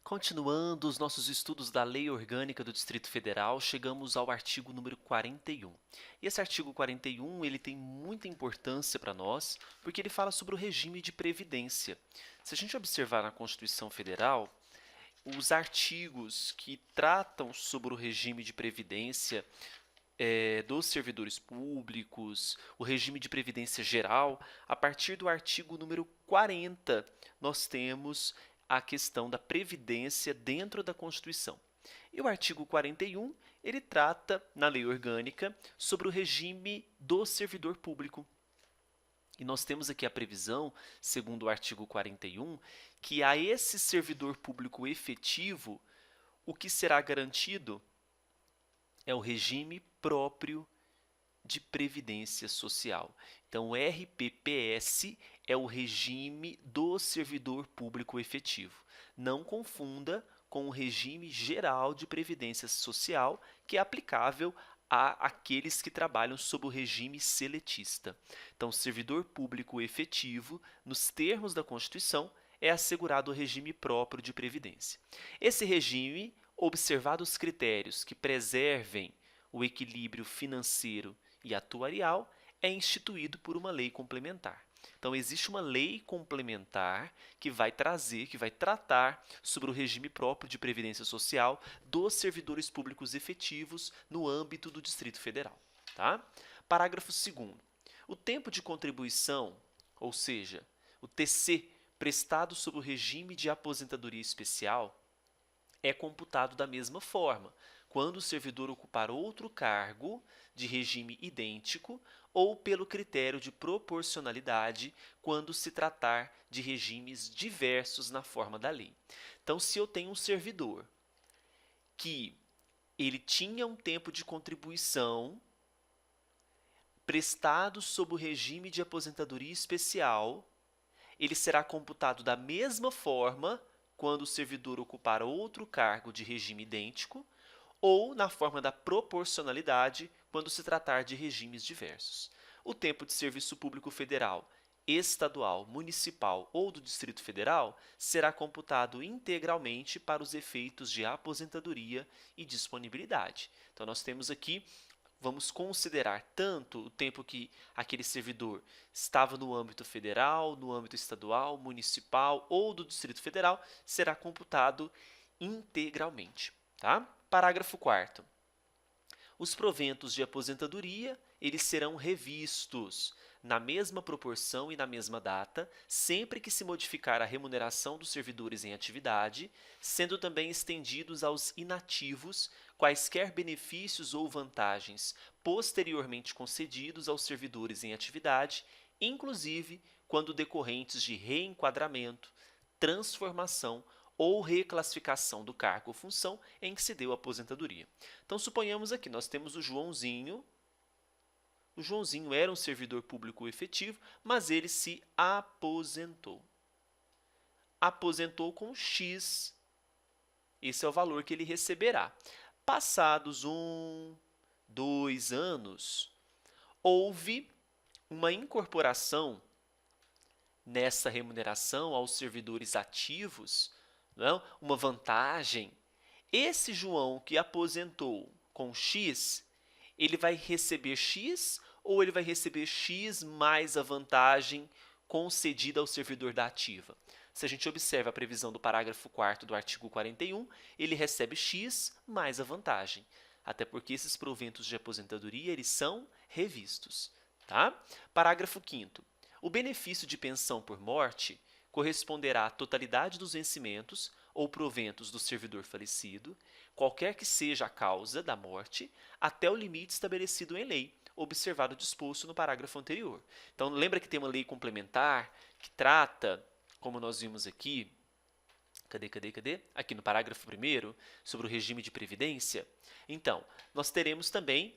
Continuando os nossos estudos da Lei Orgânica do Distrito Federal, chegamos ao artigo número 41. E esse artigo 41, ele tem muita importância para nós, porque ele fala sobre o regime de previdência. Se a gente observar na Constituição Federal, os artigos que tratam sobre o regime de previdência dos servidores públicos, o regime de previdência geral, a partir do artigo número 40, nós temos a questão da previdência dentro da Constituição. E o artigo 41, ele trata, na lei orgânica, sobre o regime do servidor público. E nós temos aqui a previsão, segundo o artigo 41, que a esse servidor público efetivo, o que será garantido é o regime próprio de previdência social. Então, o RPPS é o regime do servidor público efetivo. Não confunda com o regime geral de previdência social, que é aplicável àqueles que trabalham sob o regime seletista. Então, o servidor público efetivo, nos termos da Constituição, é assegurado o regime próprio de previdência. Esse regime, observados os critérios que preservem o equilíbrio financeiro e atuarial, é instituído por uma lei complementar. Então, existe uma lei complementar que vai tratar sobre o regime próprio de previdência social dos servidores públicos efetivos no âmbito do Distrito Federal. Tá? Parágrafo 2º. O tempo de contribuição, ou seja, o TC, prestado sob o regime de aposentadoria especial, é computado da mesma forma, quando o servidor ocupar outro cargo de regime idêntico ou pelo critério de proporcionalidade, quando se tratar de regimes diversos na forma da lei. Então, se eu tenho um servidor que ele tinha um tempo de contribuição prestado sob o regime de aposentadoria especial, ele será computado da mesma forma quando o servidor ocupar outro cargo de regime idêntico ou na forma da proporcionalidade quando se tratar de regimes diversos. O tempo de serviço público federal, estadual, municipal ou do Distrito Federal será computado integralmente para os efeitos de aposentadoria e disponibilidade. Então, nós temos aqui, vamos considerar tanto o tempo que aquele servidor estava no âmbito federal, no âmbito estadual, municipal ou do Distrito Federal, será computado integralmente. Tá? Parágrafo 4º. Os proventos de aposentadoria, eles serão revistos na mesma proporção e na mesma data, sempre que se modificar a remuneração dos servidores em atividade, sendo também estendidos aos inativos quaisquer benefícios ou vantagens posteriormente concedidos aos servidores em atividade, inclusive quando decorrentes de reenquadramento, transformação ou reclassificação do cargo ou função em que se deu a aposentadoria. Então, suponhamos aqui, nós temos o Joãozinho. O Joãozinho era um servidor público efetivo, mas ele se aposentou. Aposentou com X. Esse é o valor que ele receberá. Passados 2 anos, houve uma incorporação nessa remuneração aos servidores ativos, não? Uma vantagem. Esse João que aposentou com X, ele vai receber X ou ele vai receber X mais a vantagem concedida ao servidor da ativa? Se a gente observa a previsão do parágrafo 4º do artigo 41, ele recebe X mais a vantagem, até porque esses proventos de aposentadoria eles são revistos. Tá? Parágrafo 5º. O benefício de pensão por morte corresponderá à totalidade dos vencimentos ou proventos do servidor falecido, qualquer que seja a causa da morte, até o limite estabelecido em lei, observado o disposto no parágrafo anterior. Então, lembra que tem uma lei complementar que trata, como nós vimos aqui, cadê? Aqui no parágrafo 1º, sobre o regime de previdência. Então, nós teremos também,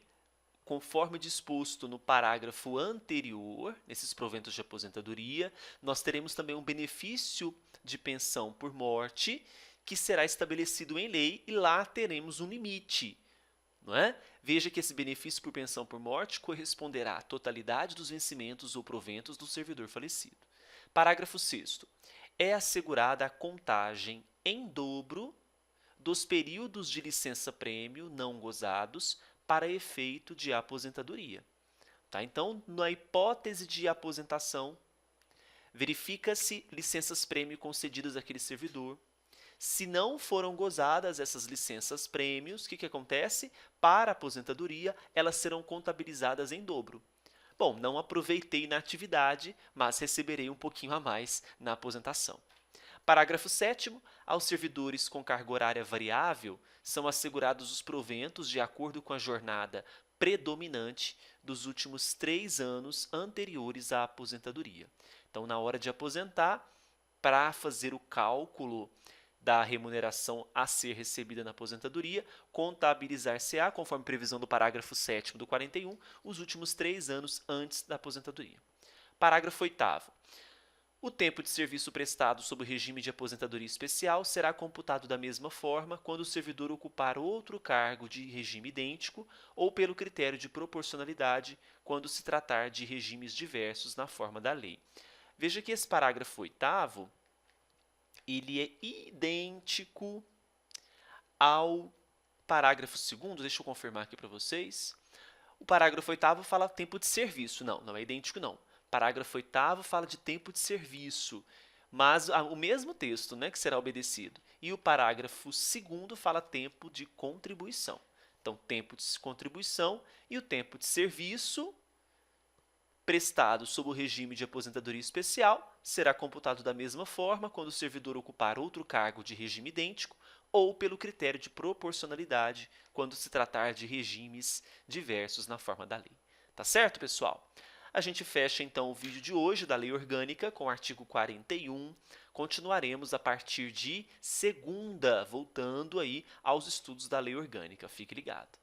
conforme disposto no parágrafo anterior, nesses proventos de aposentadoria, nós teremos também um benefício de pensão por morte que será estabelecido em lei e lá teremos um limite. Não é? Veja que esse benefício por pensão por morte corresponderá à totalidade dos vencimentos ou proventos do servidor falecido. Parágrafo 6º. é assegurada a contagem em dobro dos períodos de licença-prêmio não gozados para efeito de aposentadoria. Tá? Então, na hipótese de aposentação, verifica-se licenças-prêmio concedidas àquele servidor. Se não foram gozadas essas licenças-prêmios, o que acontece? Para a aposentadoria, elas serão contabilizadas em dobro. Bom, não aproveitei na atividade, mas receberei um pouquinho a mais na aposentação. Parágrafo 7º. Aos servidores com carga horária variável são assegurados os proventos de acordo com a jornada predominante dos últimos 3 anos anteriores à aposentadoria. Então, na hora de aposentar, para fazer o cálculo da remuneração a ser recebida na aposentadoria, contabilizar-se-á, conforme previsão do parágrafo 7º do 41, os últimos 3 anos antes da aposentadoria. Parágrafo 8º. O tempo de serviço prestado sob o regime de aposentadoria especial será computado da mesma forma quando o servidor ocupar outro cargo de regime idêntico ou pelo critério de proporcionalidade quando se tratar de regimes diversos na forma da lei. Veja que esse parágrafo 8º, ele é idêntico ao parágrafo 2º, deixa eu confirmar aqui para vocês. O parágrafo 8º fala tempo de serviço, não é idêntico não. Parágrafo 8º fala de tempo de serviço, mas o mesmo texto, né, que será obedecido. E o parágrafo 2º fala tempo de contribuição. Então, tempo de contribuição e o tempo de serviço prestado sob o regime de aposentadoria especial será computado da mesma forma quando o servidor ocupar outro cargo de regime idêntico ou pelo critério de proporcionalidade quando se tratar de regimes diversos na forma da lei. Tá certo, pessoal? A gente fecha, então, o vídeo de hoje da Lei Orgânica com o artigo 41. Continuaremos a partir de segunda, voltando aí aos estudos da Lei Orgânica. Fique ligado.